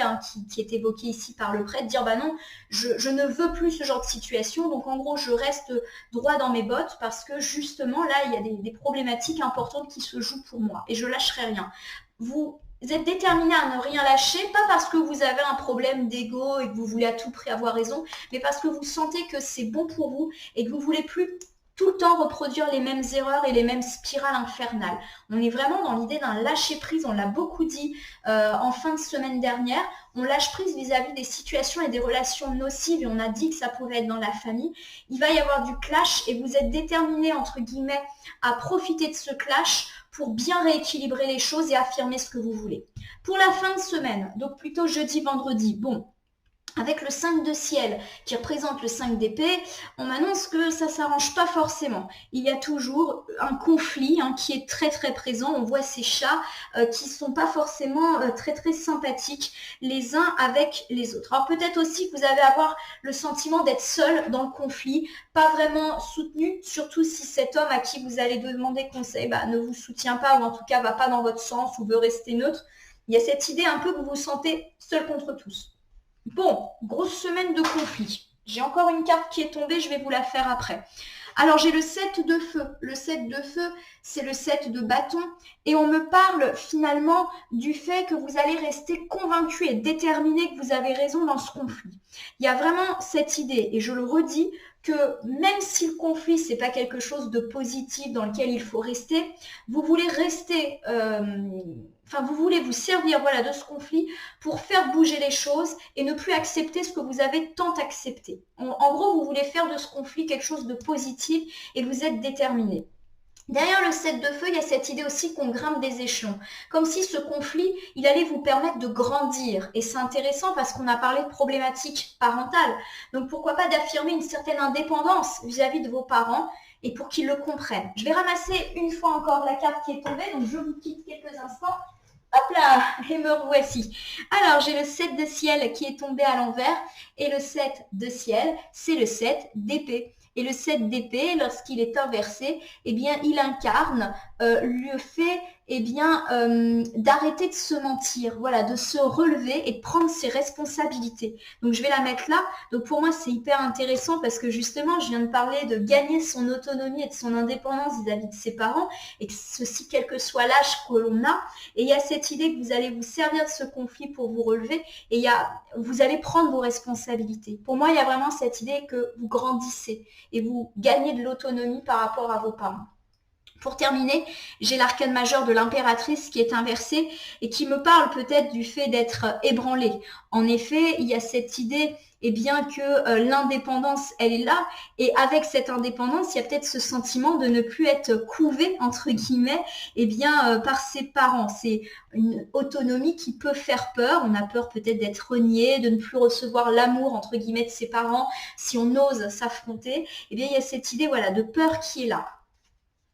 qui est évoquée ici par le prêtre, dire bah non, je ne veux plus ce genre de situation, donc en gros je reste droit dans mes bottes parce que justement là il y a des problématiques importantes qui se jouent pour moi et je lâcherai rien. Vous êtes déterminé à ne rien lâcher, pas parce que vous avez un problème d'ego et que vous voulez à tout prix avoir raison, mais parce que vous sentez que c'est bon pour vous et que vous voulez plus tout le temps reproduire les mêmes erreurs et les mêmes spirales infernales. On est vraiment dans l'idée d'un lâcher-prise, on l'a beaucoup dit en fin de semaine dernière, on lâche prise vis-à-vis des situations et des relations nocives et on a dit que ça pouvait être dans la famille. Il va y avoir du clash et vous êtes déterminé, entre guillemets, à profiter de ce clash pour bien rééquilibrer les choses et affirmer ce que vous voulez. Pour la fin de semaine, donc plutôt jeudi, vendredi, bon, avec le 5 de ciel qui représente le 5 d'épée, on m'annonce que ça ne s'arrange pas forcément. Il y a toujours un conflit qui est très très présent. On voit ces chats qui ne sont pas forcément très très sympathiques les uns avec les autres. Alors peut-être aussi que vous allez avoir le sentiment d'être seul dans le conflit, pas vraiment soutenu, surtout si cet homme à qui vous allez demander conseil ne vous soutient pas ou en tout cas ne va pas dans votre sens ou veut rester neutre. Il y a cette idée un peu que vous vous sentez seul contre tous. Bon, grosse semaine de conflit. J'ai encore une carte qui est tombée, je vais vous la faire après. Alors j'ai le 7 de feu. Le 7 de feu, c'est le 7 de bâton. Et on me parle finalement du fait que vous allez rester convaincu et déterminé que vous avez raison dans ce conflit. Il y a vraiment cette idée, et je le redis, que même si le conflit, c'est pas quelque chose de positif dans lequel il faut rester, vous voulez rester... vous voulez vous servir de ce conflit pour faire bouger les choses et ne plus accepter ce que vous avez tant accepté. En gros, vous voulez faire de ce conflit quelque chose de positif et vous êtes déterminé. Derrière le 7 de feu, il y a cette idée aussi qu'on grimpe des échelons. Comme si ce conflit, il allait vous permettre de grandir. Et c'est intéressant parce qu'on a parlé de problématiques parentales. Donc pourquoi pas d'affirmer une certaine indépendance vis-à-vis de vos parents et pour qu'ils le comprennent. Je vais ramasser une fois encore la carte qui est tombée, donc je vous quitte quelques instants. Hop là, et me revoici. Alors, j'ai le 7 de ciel qui est tombé à l'envers et le 7 de ciel, c'est le 7 d'épée. Et le 7 d'épée, lorsqu'il est inversé, eh bien, il incarne le fait d'arrêter de se mentir, de se relever et de prendre ses responsabilités. Donc, je vais la mettre là. Donc, pour moi, c'est hyper intéressant parce que justement, je viens de parler de gagner son autonomie et de son indépendance vis-à-vis de ses parents et que ceci, quel que soit l'âge que l'on a. Et il y a cette idée que vous allez vous servir de ce conflit pour vous relever et vous allez prendre vos responsabilités. Pour moi, il y a vraiment cette idée que vous grandissez et vous gagnez de l'autonomie par rapport à vos parents. Pour terminer, j'ai l'arcane majeur de l'impératrice qui est inversée et qui me parle peut-être du fait d'être ébranlée. En effet, il y a cette idée bien que l'indépendance, elle est là, et avec cette indépendance, il y a peut-être ce sentiment de ne plus être couvé, entre guillemets, par ses parents. C'est une autonomie qui peut faire peur. On a peur peut-être d'être renié, de ne plus recevoir l'amour, entre guillemets, de ses parents si on ose s'affronter. Il y a cette idée de peur qui est là.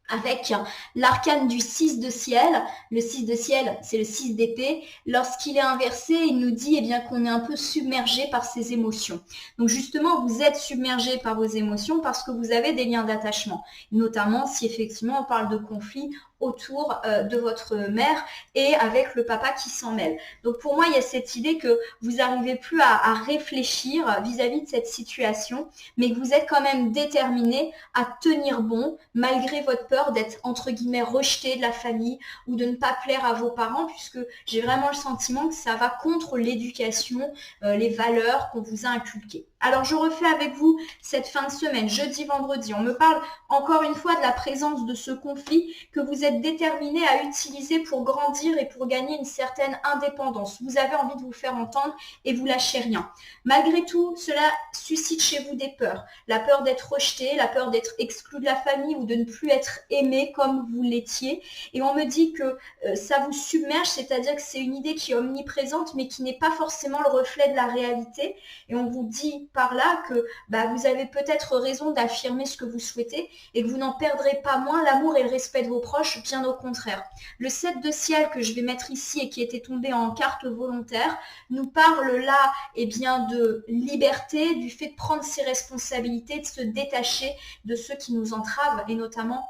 Avec l'arcane du 6 de ciel. Le 6 de ciel, c'est le 6 d'épée. Lorsqu'il est inversé, il nous dit qu'on est un peu submergé par ses émotions. Donc justement, vous êtes submergé par vos émotions parce que vous avez des liens d'attachement. Notamment si effectivement on parle de conflits autour de votre mère et avec le papa qui s'en mêle. Donc pour moi, il y a cette idée que vous n'arrivez plus à réfléchir vis-à-vis de cette situation, mais que vous êtes quand même déterminé à tenir bon malgré votre peur d'être entre guillemets rejeté de la famille ou de ne pas plaire à vos parents, puisque j'ai vraiment le sentiment que ça va contre l'éducation, les valeurs qu'on vous a inculquées. Alors je refais avec vous cette fin de semaine, jeudi, vendredi. On me parle encore une fois de la présence de ce conflit que vous êtes déterminé à utiliser pour grandir et pour gagner une certaine indépendance. Vous avez envie de vous faire entendre et vous lâchez rien. Malgré tout, cela suscite chez vous des peurs. La peur d'être rejeté, la peur d'être exclu de la famille ou de ne plus être aimé comme vous l'étiez. Et on me dit que ça vous submerge, c'est-à-dire que c'est une idée qui est omniprésente mais qui n'est pas forcément le reflet de la réalité. Et on vous dit par là que vous avez peut-être raison d'affirmer ce que vous souhaitez et que vous n'en perdrez pas moins l'amour et le respect de vos proches, bien au contraire. Le 7 de ciel que je vais mettre ici et qui était tombé en carte volontaire nous parle là de liberté, du fait de prendre ses responsabilités, de se détacher de ceux qui nous entravent et notamment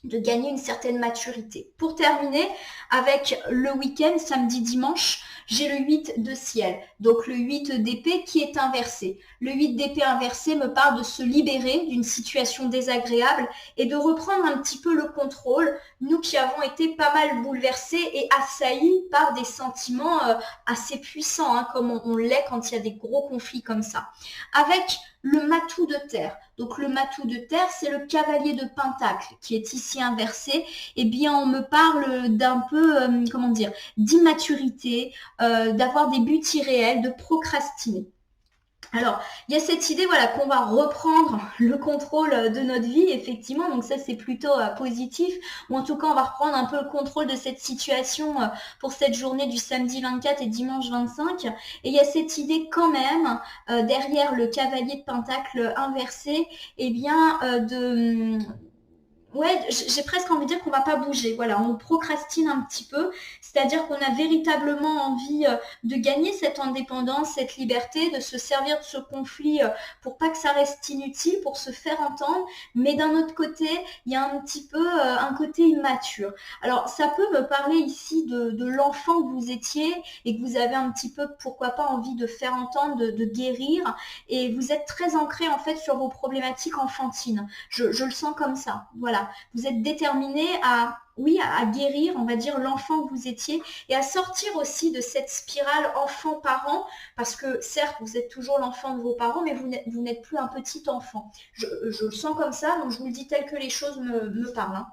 de gagner une certaine maturité. Pour terminer, avec le week-end, samedi, dimanche, j'ai le 8 de ciel, donc le 8 d'épée qui est inversé. Le 8 d'épée inversé me parle de se libérer d'une situation désagréable et de reprendre un petit peu le contrôle, nous qui avons été pas mal bouleversés et assaillis par des sentiments assez puissants, comme on l'est quand il y a des gros conflits comme ça. Avec le matou de terre. Donc le matou de terre, c'est le cavalier de pentacle qui est ici inversé. On me parle d'un peu, d'immaturité, d'avoir des buts irréels, de procrastiner. Alors, il y a cette idée qu'on va reprendre le contrôle de notre vie, effectivement, donc ça c'est plutôt positif, ou en tout cas on va reprendre un peu le contrôle de cette situation pour cette journée du samedi 24 et dimanche 25, et il y a cette idée quand même, derrière le cavalier de pentacle inversé, j'ai presque envie de dire qu'on va pas bouger. Voilà, on procrastine un petit peu, c'est-à-dire qu'on a véritablement envie de gagner cette indépendance, cette liberté, de se servir de ce conflit pour pas que ça reste inutile, pour se faire entendre. Mais d'un autre côté, il y a un petit peu un côté immature. Alors, ça peut me parler ici de l'enfant que vous étiez et que vous avez un petit peu, pourquoi pas, envie de faire entendre, de guérir. Et vous êtes très ancré en fait sur vos problématiques enfantines. Je le sens comme ça. Voilà. Vous êtes déterminé à guérir, on va dire, l'enfant que vous étiez et à sortir aussi de cette spirale enfant-parent, parce que certes, vous êtes toujours l'enfant de vos parents, mais vous n'êtes plus un petit enfant. Je le sens comme ça, donc je vous le dis tel que les choses me parlent.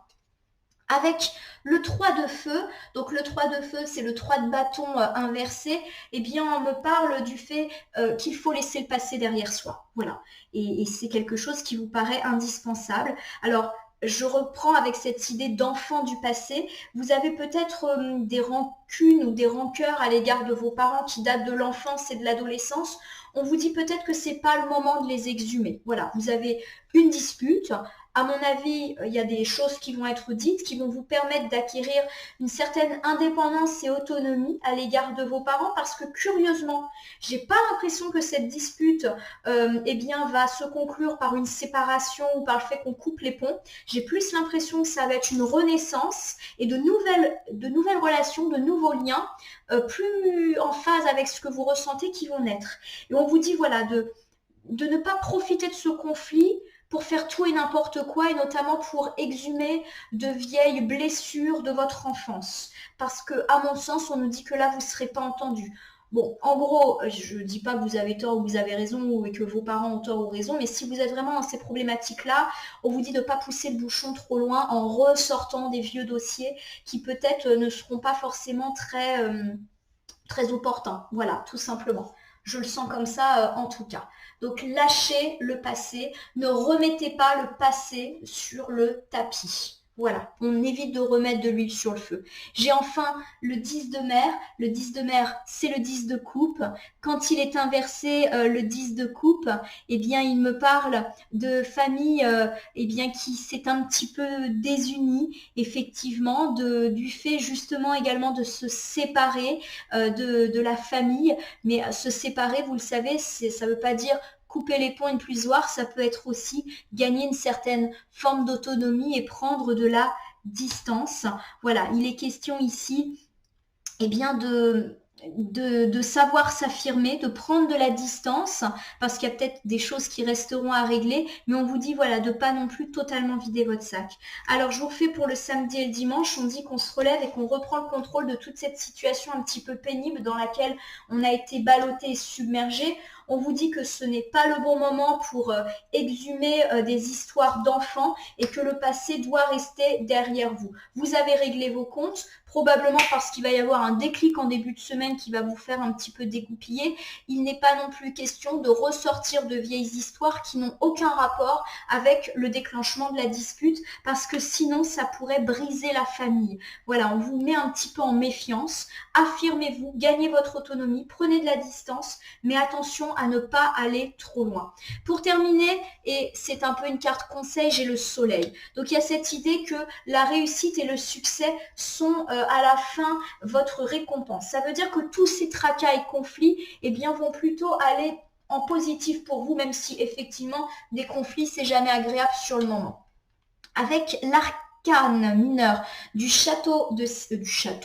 Avec le 3 de feu, donc le 3 de feu, c'est le 3 de bâton inversé, on me parle du fait qu'il faut laisser le passé derrière soi. Voilà. Et c'est quelque chose qui vous paraît indispensable. Alors, je reprends avec cette idée d'enfant du passé. Vous avez peut-être des rancunes ou des rancœurs à l'égard de vos parents qui datent de l'enfance et de l'adolescence. On vous dit peut-être que c'est pas le moment de les exhumer. Voilà, vous avez une dispute. À mon avis, il y a des choses qui vont être dites qui vont vous permettre d'acquérir une certaine indépendance et autonomie à l'égard de vos parents parce que curieusement, j'ai pas l'impression que cette dispute va se conclure par une séparation ou par le fait qu'on coupe les ponts. J'ai plus l'impression que ça va être une renaissance et de nouvelles relations, de nouveaux liens plus en phase avec ce que vous ressentez qui vont naître. Et on vous dit de ne pas profiter de ce conflit pour faire tout et n'importe quoi, et notamment pour exhumer de vieilles blessures de votre enfance. Parce que, à mon sens, on nous dit que là, vous ne serez pas entendu. Bon, en gros, je ne dis pas que vous avez tort ou que vous avez raison ou que vos parents ont tort ou raison, mais si vous êtes vraiment dans ces problématiques-là, on vous dit de ne pas pousser le bouchon trop loin en ressortant des vieux dossiers qui peut-être ne seront pas forcément très opportuns. Voilà, tout simplement. Je le sens comme ça en tout cas. Donc lâchez le passé, ne remettez pas le passé sur le tapis. Voilà, on évite de remettre de l'huile sur le feu. J'ai enfin le 10 de mer. Le 10 de mer, c'est le 10 de coupe. Quand il est inversé, le 10 de coupe, eh bien, il me parle de famille eh bien, qui s'est un petit peu désunie, effectivement, du fait justement également de se séparer de la famille. Mais se séparer, vous le savez, ça ne veut pas dire couper les ponts et ne plus se voir, ça peut être aussi gagner une certaine forme d'autonomie et prendre de la distance. Voilà, il est question ici eh bien de savoir s'affirmer, de prendre de la distance, parce qu'il y a peut-être des choses qui resteront à régler, mais on vous dit voilà, de pas non plus totalement vider votre sac. Alors je vous refais pour le samedi et le dimanche, on dit qu'on se relève et qu'on reprend le contrôle de toute cette situation un petit peu pénible dans laquelle on a été ballotté et submergé. On vous dit que ce n'est pas le bon moment pour exhumer des histoires d'enfants et que le passé doit rester derrière vous. Vous avez réglé vos comptes, probablement parce qu'il va y avoir un déclic en début de semaine qui va vous faire un petit peu dégoupiller. Il n'est pas non plus question de ressortir de vieilles histoires qui n'ont aucun rapport avec le déclenchement de la dispute, parce que sinon ça pourrait briser la famille. Voilà, on vous met un petit peu en méfiance. Affirmez-vous, gagnez votre autonomie, prenez de la distance, mais attention à ne pas aller trop loin. Pour terminer, et c'est un peu une carte conseil, j'ai le soleil. Donc il y a cette idée que la réussite et le succès sont à la fin votre récompense. Ça veut dire que tous ces tracas et conflits eh bien, vont plutôt aller en positif pour vous, même si effectivement des conflits, c'est jamais agréable sur le moment. Avec l'arcane mineur du chaton de ciel.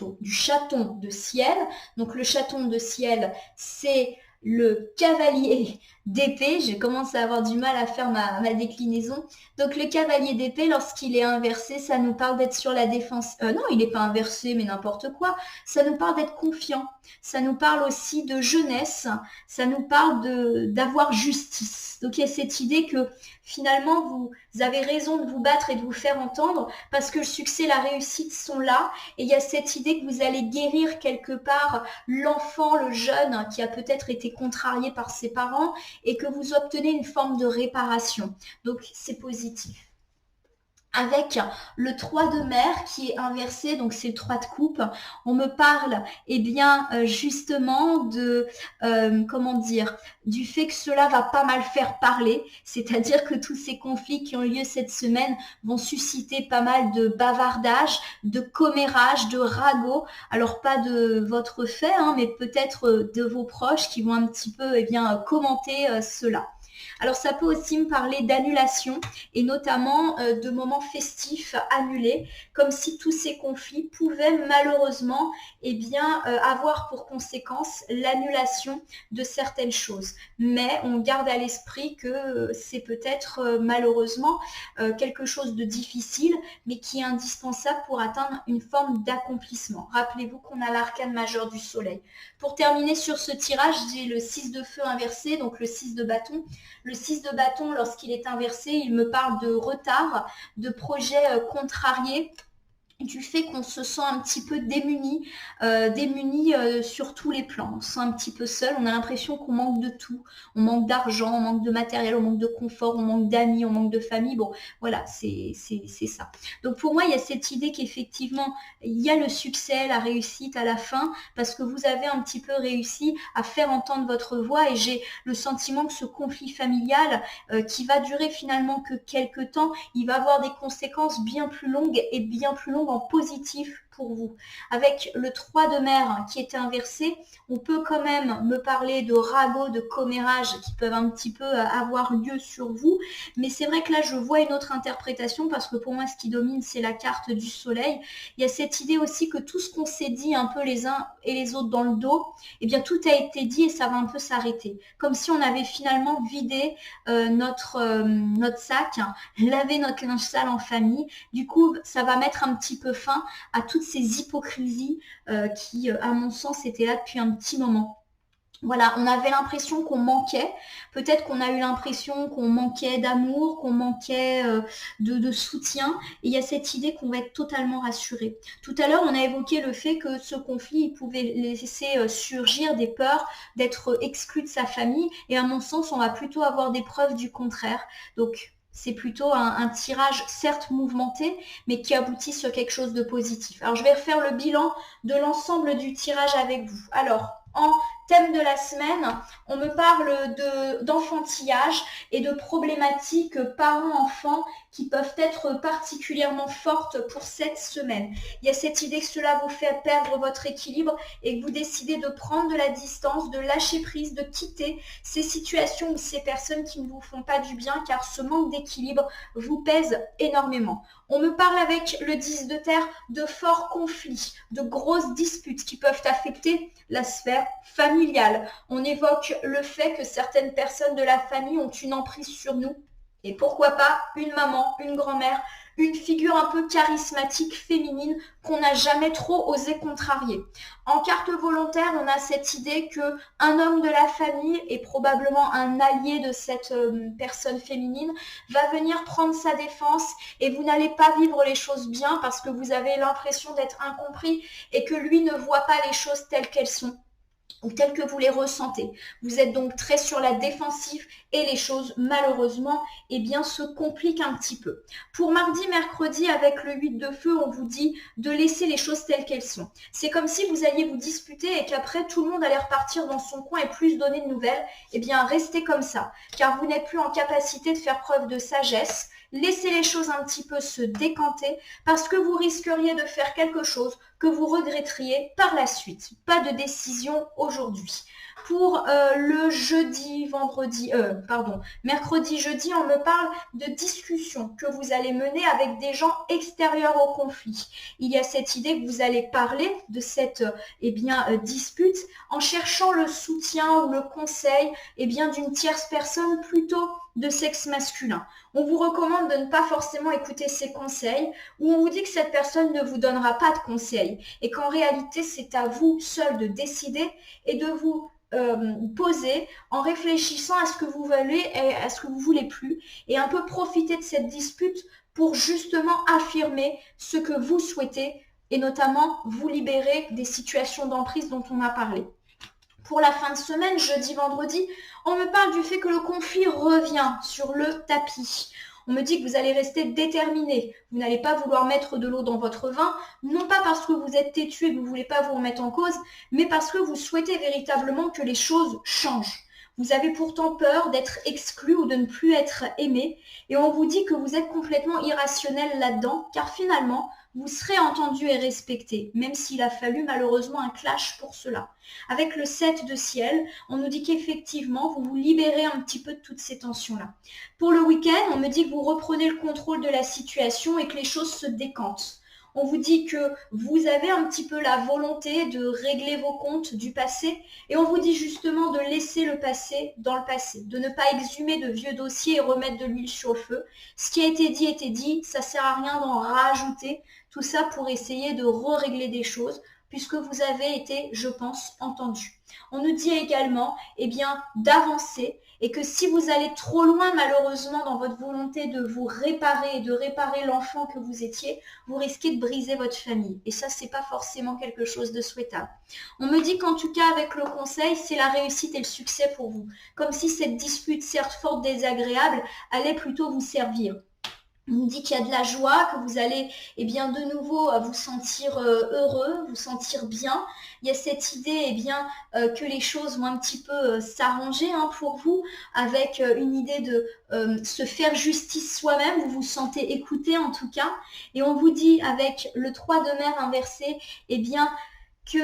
Donc le chaton de ciel, c'est le cavalier d'épée. Je commence à avoir du mal à faire ma déclinaison. Donc le cavalier d'épée, lorsqu'il est inversé, ça nous parle d'être sur la défense. Non, il n'est pas inversé, mais n'importe quoi. Ça nous parle d'être confiant. Ça nous parle aussi de jeunesse. Ça nous parle d'avoir justice. Donc il y a cette idée que finalement, vous avez raison de vous battre et de vous faire entendre parce que le succès et la réussite sont là. Et il y a cette idée que vous allez guérir quelque part l'enfant, le jeune qui a peut-être été contrarié par ses parents et que vous obtenez une forme de réparation. Donc, c'est positif. Avec le 3 de mer qui est inversé, donc c'est le 3 de coupe, on me parle eh bien justement de comment dire, du fait que cela va pas mal faire parler, c'est-à-dire que tous ces conflits qui ont lieu cette semaine vont susciter pas mal de bavardage, de commérage, de ragots, alors pas de votre fait, hein, mais peut-être de vos proches qui vont un petit peu eh bien commenter cela. Alors ça peut aussi me parler d'annulation et notamment de moments festifs annulés, comme si tous ces conflits pouvaient malheureusement eh bien, avoir pour conséquence l'annulation de certaines choses. Mais on garde à l'esprit que c'est peut-être malheureusement quelque chose de difficile, mais qui est indispensable pour atteindre une forme d'accomplissement. Rappelez-vous qu'on a l'arcane majeur du soleil. Pour terminer sur ce tirage, j'ai le 6 de feu inversé, donc le 6 de bâton. Le 6 de bâton, lorsqu'il est inversé, il me parle de retard, de projets contrariés, du fait qu'on se sent un petit peu démuni sur tous les plans. On se sent un petit peu seul, on a l'impression qu'on manque de tout. On manque d'argent, on manque de matériel, on manque de confort, on manque d'amis, on manque de famille. Bon, voilà, c'est ça. Donc pour moi, il y a cette idée qu'effectivement, il y a le succès, la réussite à la fin, parce que vous avez un petit peu réussi à faire entendre votre voix et j'ai le sentiment que ce conflit familial qui va durer finalement que quelques temps, il va avoir des conséquences bien plus longues et bien plus longues en positif pour vous. Avec le 3 de mer qui était inversé, on peut quand même me parler de ragots, de commérages qui peuvent un petit peu avoir lieu sur vous, mais c'est vrai que là je vois une autre interprétation parce que pour moi ce qui domine c'est la carte du soleil. Il y a cette idée aussi que tout ce qu'on s'est dit un peu les uns et les autres dans le dos, eh bien tout a été dit et ça va un peu s'arrêter. Comme si on avait finalement vidé notre sac, lavé notre linge sale en famille. Du coup, ça va mettre un petit peu fin à toutes ces hypocrisies qui, à mon sens, étaient là depuis un petit moment. Voilà, on avait l'impression qu'on manquait. Peut-être qu'on a eu l'impression qu'on manquait d'amour, qu'on manquait de soutien. Et il y a cette idée qu'on va être totalement rassuré. Tout à l'heure, on a évoqué le fait que ce conflit il pouvait laisser surgir des peurs d'être exclu de sa famille. Et à mon sens, on va plutôt avoir des preuves du contraire. Donc, c'est plutôt un tirage certes mouvementé, mais qui aboutit sur quelque chose de positif. Alors, je vais refaire le bilan de l'ensemble du tirage avec vous. Alors, en thème de la semaine, on me parle d'enfantillage et de problématiques parents-enfants qui peuvent être particulièrement fortes pour cette semaine. Il y a cette idée que cela vous fait perdre votre équilibre et que vous décidez de prendre de la distance, de lâcher prise, de quitter ces situations ou ces personnes qui ne vous font pas du bien car ce manque d'équilibre vous pèse énormément. On me parle avec le 10 de terre de forts conflits, de grosses disputes qui peuvent affecter la sphère familiale. On évoque le fait que certaines personnes de la famille ont une emprise sur nous. Et pourquoi pas une maman, une grand-mère, une figure un peu charismatique féminine qu'on n'a jamais trop osé contrarier. En carte volontaire, on a cette idée que un homme de la famille et probablement un allié de cette personne féminine va venir prendre sa défense et vous n'allez pas vivre les choses bien parce que vous avez l'impression d'être incompris et que lui ne voit pas les choses telles qu'elles sont ou telles que vous les ressentez. Vous êtes donc très sur la défensive et les choses, malheureusement, eh bien, se compliquent un petit peu. Pour mardi, mercredi, avec le 8 de feu, on vous dit de laisser les choses telles qu'elles sont. C'est comme si vous alliez vous disputer et qu'après, tout le monde allait repartir dans son coin et plus se donner de nouvelles. Eh bien, restez comme ça, car vous n'êtes plus en capacité de faire preuve de sagesse. Laissez les choses un petit peu se décanter parce que vous risqueriez de faire quelque chose que vous regretteriez par la suite. Pas de décision aujourd'hui. Pour le mercredi, jeudi, on me parle de discussions que vous allez mener avec des gens extérieurs au conflit. Il y a cette idée que vous allez parler de cette dispute en cherchant le soutien ou le conseil d'une tierce personne plutôt de sexe masculin. On vous recommande de ne pas forcément écouter ces conseils ou on vous dit que cette personne ne vous donnera pas de conseils et qu'en réalité c'est à vous seul de décider et de vous poser en réfléchissant à ce que vous voulez et à ce que vous voulez plus et un peu profiter de cette dispute pour justement affirmer ce que vous souhaitez et notamment vous libérer des situations d'emprise dont on a parlé. Pour la fin de semaine, jeudi, vendredi, on me parle du fait que le conflit revient sur le tapis. On me dit que vous allez rester déterminé. Vous n'allez pas vouloir mettre de l'eau dans votre vin, non pas parce que vous êtes têtu et que vous ne voulez pas vous remettre en cause, mais parce que vous souhaitez véritablement que les choses changent. Vous avez pourtant peur d'être exclu ou de ne plus être aimé, et on vous dit que vous êtes complètement irrationnel là-dedans, car finalement, vous serez entendu et respecté, même s'il a fallu malheureusement un clash pour cela. Avec le 7 de ciel, on nous dit qu'effectivement, vous vous libérez un petit peu de toutes ces tensions-là. Pour le week-end, on me dit que vous reprenez le contrôle de la situation et que les choses se décantent. On vous dit que vous avez un petit peu la volonté de régler vos comptes du passé et on vous dit justement de laisser le passé dans le passé, de ne pas exhumer de vieux dossiers et remettre de l'huile sur le feu. Ce qui a été dit, ça sert à rien d'en rajouter. Tout ça pour essayer de régler des choses puisque vous avez été, je pense, entendu. On nous dit également d'avancer et que si vous allez trop loin malheureusement dans votre volonté de vous réparer et de réparer l'enfant que vous étiez, vous risquez de briser votre famille. Et ça, c'est pas forcément quelque chose de souhaitable. On me dit qu'en tout cas, avec le conseil, c'est la réussite et le succès pour vous. Comme si cette dispute, certes forte, désagréable, allait plutôt vous servir. On nous dit qu'il y a de la joie, que vous allez de nouveau vous sentir heureux, vous sentir bien. Il y a cette idée que les choses vont un petit peu s'arranger pour vous avec une idée de se faire justice soi-même. Vous vous sentez écouté en tout cas. Et on vous dit avec le 3 de mer inversé, que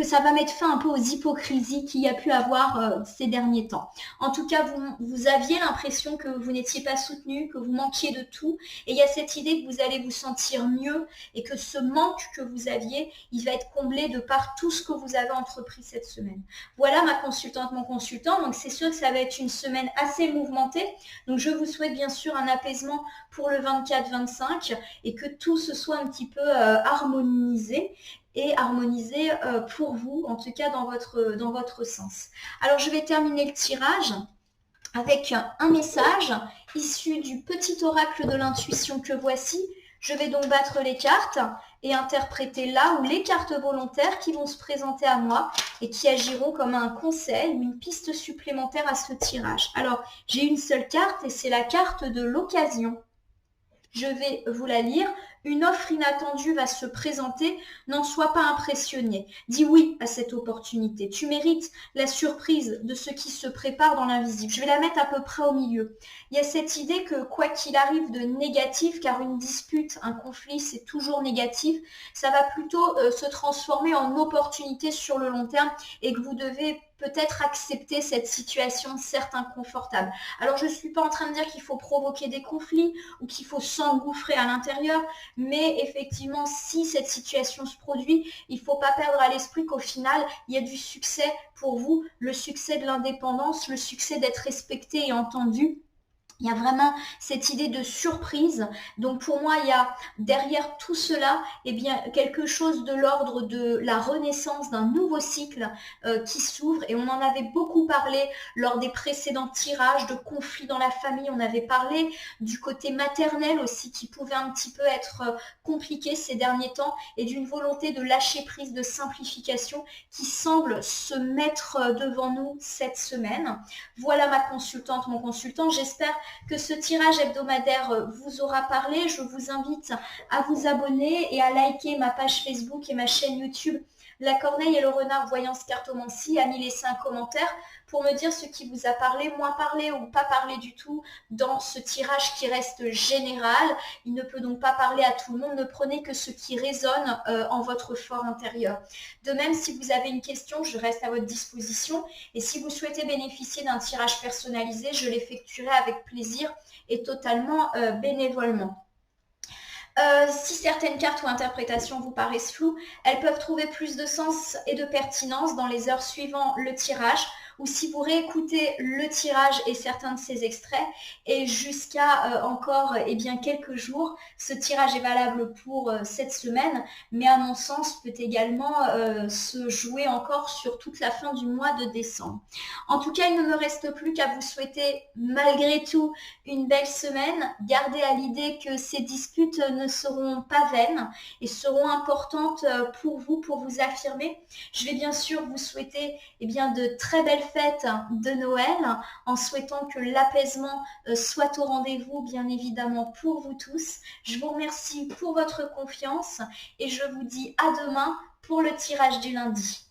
ça va mettre fin un peu aux hypocrisies qu'il y a pu avoir ces derniers temps. En tout cas, vous aviez l'impression que vous n'étiez pas soutenu, que vous manquiez de tout. Et il y a cette idée que vous allez vous sentir mieux et que ce manque que vous aviez, il va être comblé de par tout ce que vous avez entrepris cette semaine. Voilà ma consultante, mon consultant. Donc c'est sûr que ça va être une semaine assez mouvementée. Donc je vous souhaite bien sûr un apaisement pour le 24-25 et que tout se soit un petit peu harmonieux harmoniser et harmoniser pour vous, en tout cas dans votre sens. Alors je vais terminer le tirage avec un message issu du petit oracle de l'intuition que voici. Je vais donc battre les cartes et interpréter là ou les cartes volontaires qui vont se présenter à moi et qui agiront comme un conseil ou une piste supplémentaire à ce tirage. Alors, j'ai une seule carte et c'est la carte de l'occasion. Je vais vous la lire. Une offre inattendue va se présenter, n'en sois pas impressionné. Dis oui à cette opportunité. Tu mérites la surprise de ce qui se prépare dans l'invisible. Je vais la mettre à peu près au milieu. Il y a cette idée que quoi qu'il arrive de négatif, car une dispute, un conflit, c'est toujours négatif, ça va plutôt se transformer en opportunité sur le long terme et que vous devez peut-être accepter cette situation certes inconfortable. Alors je ne suis pas en train de dire qu'il faut provoquer des conflits ou qu'il faut s'engouffrer à l'intérieur, mais effectivement, si cette situation se produit, il ne faut pas perdre à l'esprit qu'au final, il y a du succès pour vous, le succès de l'indépendance, le succès d'être respecté et entendu. Il y a vraiment cette idée de surprise. Donc pour moi, il y a derrière tout cela, eh bien, quelque chose de l'ordre de la renaissance d'un nouveau cycle qui s'ouvre. Et on en avait beaucoup parlé lors des précédents tirages de conflits dans la famille. On avait parlé du côté maternel aussi qui pouvait un petit peu être compliqué ces derniers temps et d'une volonté de lâcher prise, de simplification qui semble se mettre devant nous cette semaine. Voilà ma consultante, mon consultant. J'espère que ce tirage hebdomadaire vous aura parlé. Je vous invite à vous abonner et à liker ma page Facebook et ma chaîne YouTube La Corneille et le Renard Voyance Cartomancie, à m'y laisser un commentaire pour me dire ce qui vous a parlé, moins parlé ou pas parlé du tout dans ce tirage qui reste général. Il ne peut donc pas parler à tout le monde. Ne prenez que ce qui résonne en votre fort intérieur. De même, si vous avez une question, je reste à votre disposition. Et si vous souhaitez bénéficier d'un tirage personnalisé, je l'effectuerai avec plaisir et totalement bénévolement. Si certaines cartes ou interprétations vous paraissent floues, elles peuvent trouver plus de sens et de pertinence dans les heures suivant le tirage ou si vous réécoutez le tirage et certains de ces extraits et jusqu'à encore quelques jours, ce tirage est valable pour cette semaine, mais à mon sens peut également se jouer encore sur toute la fin du mois de décembre. En tout cas, il ne me reste plus qu'à vous souhaiter malgré tout une belle semaine. Gardez à l'idée que ces disputes ne seront pas vaines et seront importantes pour vous affirmer. Je vais bien sûr vous souhaiter de très belles fêtes de Noël en souhaitant que l'apaisement soit au rendez-vous, bien évidemment, pour vous tous. Je vous remercie pour votre confiance et je vous dis à demain pour le tirage du lundi.